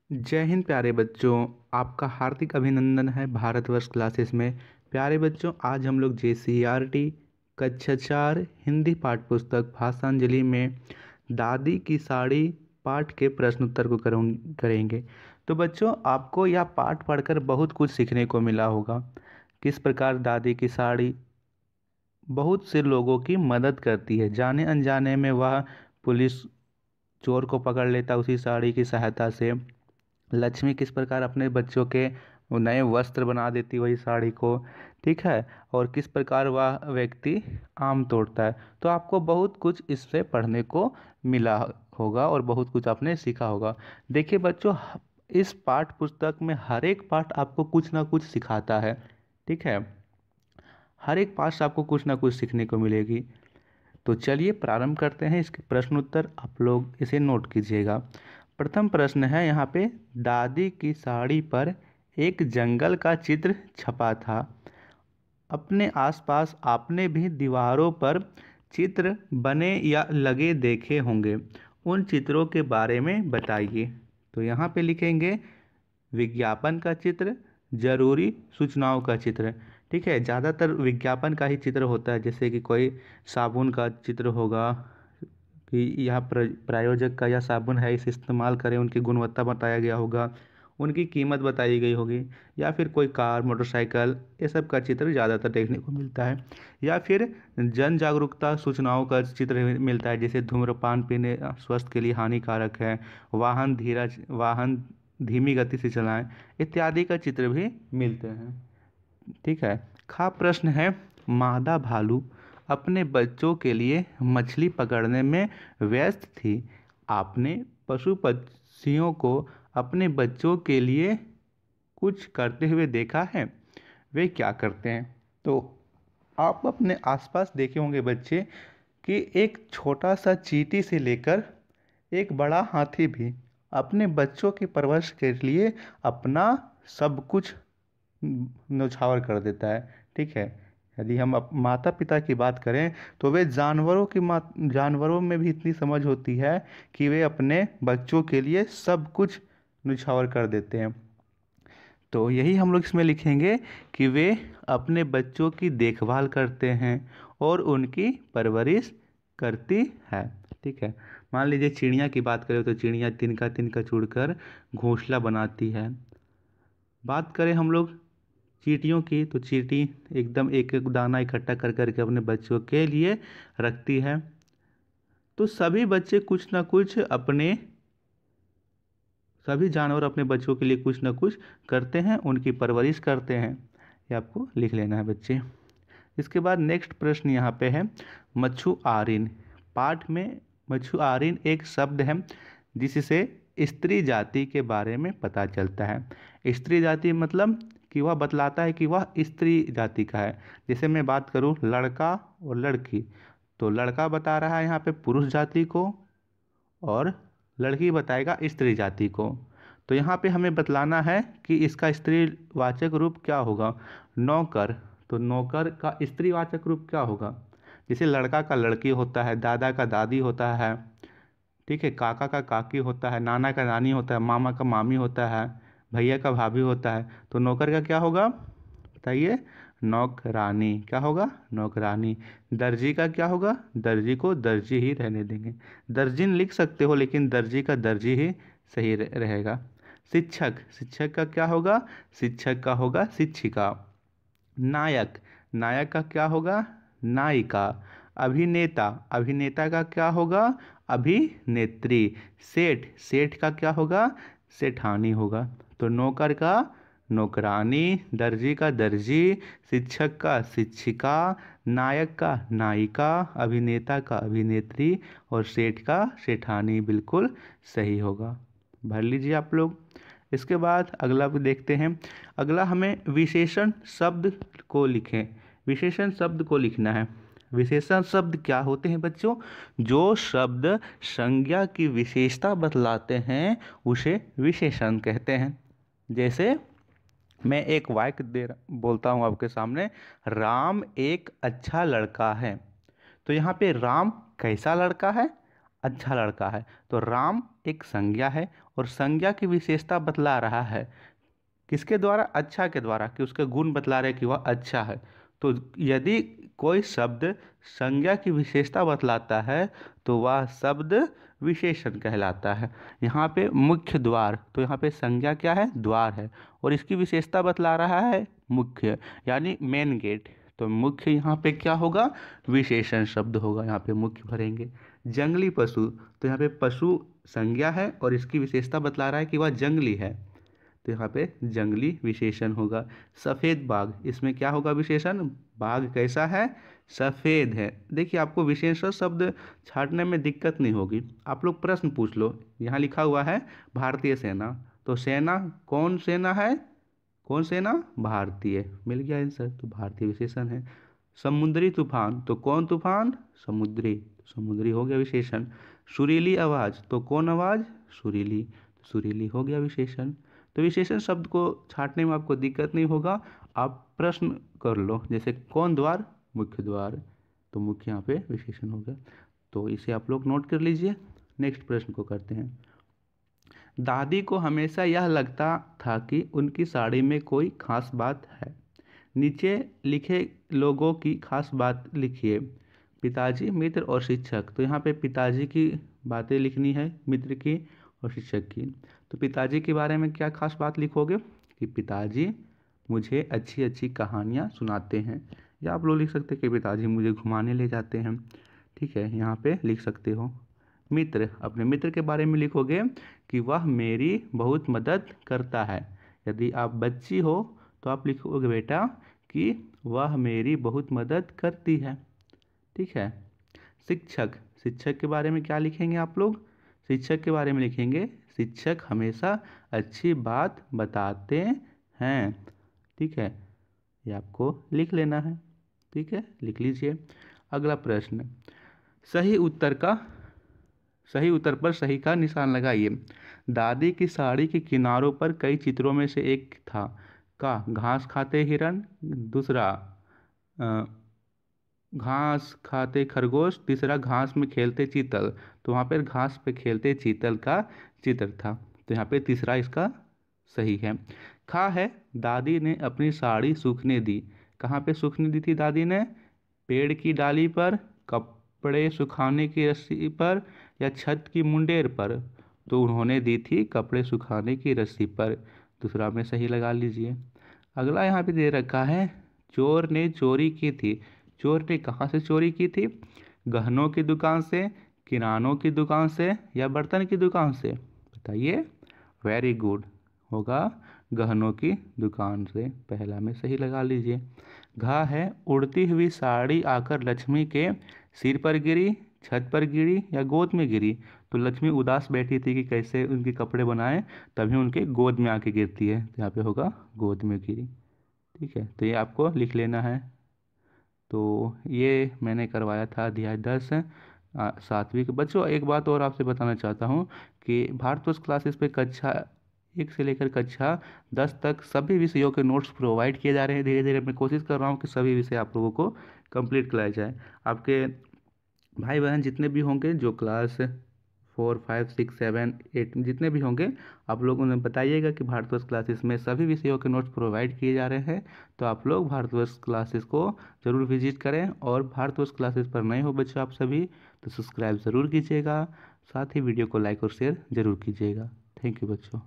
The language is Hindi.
जय हिंद प्यारे बच्चों। आपका हार्दिक अभिनंदन है भारतवर्ष क्लासेस में। प्यारे बच्चों, आज हम लोग JCERT कक्षा 4 हिंदी पाठ्य पुस्तक भाषांजलि में दादी की साड़ी पाठ के प्रश्न उत्तर को करेंगे। तो बच्चों, आपको यह पाठ पढ़कर बहुत कुछ सीखने को मिला होगा। किस प्रकार दादी की साड़ी बहुत से लोगों की मदद करती है। जाने अनजाने में वह पुलिस चोर को पकड़ लेता उसी साड़ी की सहायता से। लक्ष्मी किस प्रकार अपने बच्चों के वो नए वस्त्र बना देती वही साड़ी को, ठीक है। और किस प्रकार वह व्यक्ति आम तोड़ता है। तो आपको बहुत कुछ इससे पढ़ने को मिला होगा और बहुत कुछ आपने सीखा होगा। देखिए बच्चों, इस पाठ पुस्तक में हर एक पाठ आपको कुछ ना कुछ सिखाता है, ठीक है। हर एक पाठ से आपको कुछ ना कुछ सीखने को मिलेगी। तो चलिए प्रारंभ करते हैं इसके प्रश्न उत्तर। आप लोग इसे नोट कीजिएगा। प्रथम प्रश्न है यहाँ पे, दादी की साड़ी पर एक जंगल का चित्र छपा था। अपने आसपास आपने भी दीवारों पर चित्र बने या लगे देखे होंगे। उन चित्रों के बारे में बताइए। तो यहाँ पे लिखेंगे विज्ञापन का चित्र, जरूरी सूचनाओं का चित्र, ठीक है। ज़्यादातर विज्ञापन का ही चित्र होता है, जैसे कि कोई साबुन का चित्र होगा कि यह प्रायोजक का यह साबुन है, इसे इस्तेमाल करें, उनकी गुणवत्ता बताया गया होगा, उनकी कीमत बताई गई होगी। या फिर कोई कार, मोटरसाइकिल, ये सब का चित्र ज़्यादातर देखने को मिलता है। या फिर जन जागरूकता सूचनाओं का चित्र मिलता है, जैसे धूम्रपान पीने स्वास्थ्य के लिए हानिकारक है, वाहन धीमी गति से चलाएं, इत्यादि का चित्र भी मिलते हैं, ठीक है। खा प्रश्न है, मादा भालू अपने बच्चों के लिए मछली पकड़ने में व्यस्त थी। आपने पशु पक्षियों को अपने बच्चों के लिए कुछ करते हुए देखा है। वे क्या करते हैं? तो आप अपने आसपास देखे होंगे बच्चे कि एक छोटा सा चींटी से लेकर एक बड़ा हाथी भी अपने बच्चों की परवरिश के लिए अपना सब कुछ न्यौछावर कर देता है, ठीक है। यदि हम माता पिता की बात करें तो वे जानवरों में भी इतनी समझ होती है कि वे अपने बच्चों के लिए सब कुछ न्यौछावर कर देते हैं। तो यही हम लोग इसमें लिखेंगे कि वे अपने बच्चों की देखभाल करते हैं और उनकी परवरिश करती है, ठीक है। मान लीजिए चिड़िया की बात करें तो चिड़िया तिनका तिनका चुड़कर घोंसला बनाती है। बात करें हम लोग चींटियों की तो चींटी एकदम एक एक दाना इकट्ठा कर करके अपने बच्चों के लिए रखती है। तो सभी जानवर अपने बच्चों के लिए कुछ ना कुछ करते हैं, उनकी परवरिश करते हैं। ये आपको लिख लेना है बच्चे। इसके बाद नेक्स्ट प्रश्न यहाँ पे है, मछुआरिन। पाठ में मछुआरिन एक शब्द है जिससे स्त्री जाति के बारे में पता चलता है। स्त्री जाति मतलब कि वह बतलाता है कि वह स्त्री जाति का है। जैसे मैं बात करूँ लड़का और लड़की, तो लड़का बता रहा है यहाँ पे पुरुष जाति को और लड़की बताएगा स्त्री जाति को। तो यहाँ पे हमें बतलाना है कि इसका स्त्रीवाचक रूप क्या होगा। नौकर, तो नौकर का स्त्रीवाचक रूप क्या होगा। जैसे लड़का का लड़की होता है, दादा का दादी होता है, ठीक है, काका का काकी होता है, नाना का नानी होता है, मामा का मामी होता है, भैया का भाभी होता है। तो नौकर का क्या होगा बताइए, नौकरानी। क्या होगा, नौकरानी। दर्जी का क्या होगा, दर्जी को दर्जी ही रहने देंगे। दर्जिन लिख सकते हो लेकिन दर्जी का दर्जी ही सही रहेगा। शिक्षक, शिक्षक का क्या होगा, शिक्षक का होगा शिक्षिका। नायक, नायक का क्या होगा, नायिका। अभिनेता, अभिनेता का क्या होगा, अभिनेत्री। सेठ, सेठ का क्या होगा, सेठानी होगा। तो नौकर का नौकरानी, दर्जी का दर्जी, शिक्षक का शिक्षिका, नायक का नायिका, अभिनेता का अभिनेत्री और सेठ का सेठानी बिल्कुल सही होगा। भर लीजिए आप लोग। इसके बाद अगला भी देखते हैं। अगला हमें विशेषण शब्द को लिखें। विशेषण शब्द को लिखना है। विशेषण शब्द क्या होते हैं बच्चों, जो शब्द संज्ञा की विशेषता बतलाते हैं उसे विशेषण कहते हैं। जैसे मैं एक वाक्य बोलता हूँ आपके सामने, राम एक अच्छा लड़का है। तो यहाँ पे राम कैसा लड़का है, अच्छा लड़का है। तो राम एक संज्ञा है और संज्ञा की विशेषता बतला रहा है। किसके द्वारा? अच्छा के द्वारा, कि उसके गुण बतला रहे कि वह अच्छा है। तो यदि कोई शब्द संज्ञा की विशेषता बतलाता है तो वह शब्द विशेषण कहलाता है। यहाँ पे मुख्य द्वार, तो यहाँ पे संज्ञा क्या है? द्वार है, और इसकी विशेषता बतला रहा है मुख्य, यानी मेन गेट। तो मुख्य यहाँ पे क्या होगा? विशेषण शब्द होगा, यहाँ पे मुख्य भरेंगे। जंगली पशु, तो यहाँ पे पशु संज्ञा है और इसकी विशेषता बतला रहा है कि वह जंगली है, तो यहाँ पे जंगली विशेषण होगा। सफ़ेद बाघ, इसमें क्या होगा विशेषण? बाघ कैसा है? सफ़ेद है। देखिए आपको विशेषण शब्द छांटने में दिक्कत नहीं होगी। आप लोग प्रश्न पूछ लो, यहाँ लिखा हुआ है भारतीय सेना, तो सेना कौन सेना है? कौन सेना? भारतीय। मिल गया आंसर, तो भारतीय विशेषण है। समुद्री तूफान, तो कौन तूफान? समुद्री, समुद्री हो गया विशेषण। सुरीली आवाज़, तो कौन आवाज़? सुरीली, सुरीली हो गया विशेषण। तो विशेषण शब्द को छांटने में आपको दिक्कत नहीं होगा, आप प्रश्न कर लो। जैसे कौन द्वार? मुख्य द्वार, तो मुख्य यहाँ पे विशेषण हो गया, तो इसे आप लोग नोट कर लीजिए। नेक्स्ट प्रश्न को करते हैं। दादी को हमेशा यह लगता था कि उनकी साड़ी में कोई खास बात है। नीचे लिखे लोगों की खास बात लिखिए। पिताजी, मित्र और शिक्षक, तो यहाँ पे पिताजी की बातें लिखनी है, मित्र की और शिक्षक की। तो पिताजी के बारे में क्या खास बात लिखोगे? कि पिताजी मुझे अच्छी अच्छी कहानियाँ सुनाते हैं, या आप लोग लिख सकते हैं कि पिताजी मुझे घुमाने ले जाते हैं। ठीक है, यहाँ पे लिख सकते हो। मित्र, अपने मित्र के बारे में लिखोगे कि वह मेरी बहुत मदद करता है। यदि आप बच्ची हो तो आप लिखोगे बेटा कि वह मेरी बहुत मदद करती है। ठीक है। शिक्षक, शिक्षक के बारे में क्या लिखेंगे आप लोग? शिक्षक के बारे में लिखेंगे शिक्षक हमेशा अच्छी बात बताते हैं। ठीक है, ये आपको लिख लेना है। ठीक है, लिख लीजिए। अगला प्रश्न, सही उत्तर पर सही का निशान लगाइए। दादी की साड़ी के किनारों पर कई चित्रों में से एक था। का घास खाते हिरन, दूसरा घास खाते खरगोश, तीसरा घास में खेलते चीतल। तो वहाँ पर घास पे खेलते चीतल का चित्र था, तो यहाँ पे तीसरा इसका सही है। खा है, दादी ने अपनी साड़ी सूखने दी। कहाँ पे सूखने दी थी दादी ने? पेड़ की डाली पर, कपड़े सुखाने की रस्सी पर, या छत की मुंडेर पर? तो उन्होंने दी थी कपड़े सुखाने की रस्सी पर, दूसरा में सही लगा लीजिए। अगला यहाँ पे दे रखा है, चोर ने चोरी की थी। चोर ने कहाँ से चोरी की थी? गहनों की दुकान से, किरानों की दुकान से, या बर्तन की दुकान से? बताइए। वेरी गुड, होगा गहनों की दुकान से, पहला में सही लगा लीजिए। घा है, उड़ती हुई साड़ी आकर लक्ष्मी के सिर पर गिरी, छत पर गिरी, या गोद में गिरी? तो लक्ष्मी उदास बैठी थी कि कैसे उनके कपड़े बनाएं, तभी उनके गोद में आके गिरती है, तो यहाँ पे होगा गोद में गिरी। ठीक है, तो ये आपको लिख लेना है। तो ये मैंने करवाया था अध्याय 10 सातवीं के बच्चों। एक बात और आपसे बताना चाहता हूँ कि भारतवर्ष क्लासेस पे कक्षा 1 से लेकर कक्षा 10 तक सभी विषयों के नोट्स प्रोवाइड किए जा रहे हैं। धीरे धीरे मैं कोशिश कर रहा हूँ कि सभी विषय आप लोगों को कंप्लीट कराए जाए। आपके भाई बहन जितने भी होंगे जो क्लास 4, 5, 6, 7, 8 जितने भी होंगे, आप लोग उन्हें बताइएगा कि भारतवर्ष क्लासेस में सभी विषयों के नोट्स प्रोवाइड किए जा रहे हैं। तो आप लोग भारतवर्ष क्लासेस को ज़रूर विजिट करें, और भारतवर्ष क्लासेस पर नए हो बच्चों आप सभी तो सब्सक्राइब ज़रूर कीजिएगा, साथ ही वीडियो को लाइक और शेयर ज़रूर कीजिएगा। थैंक यू बच्चों।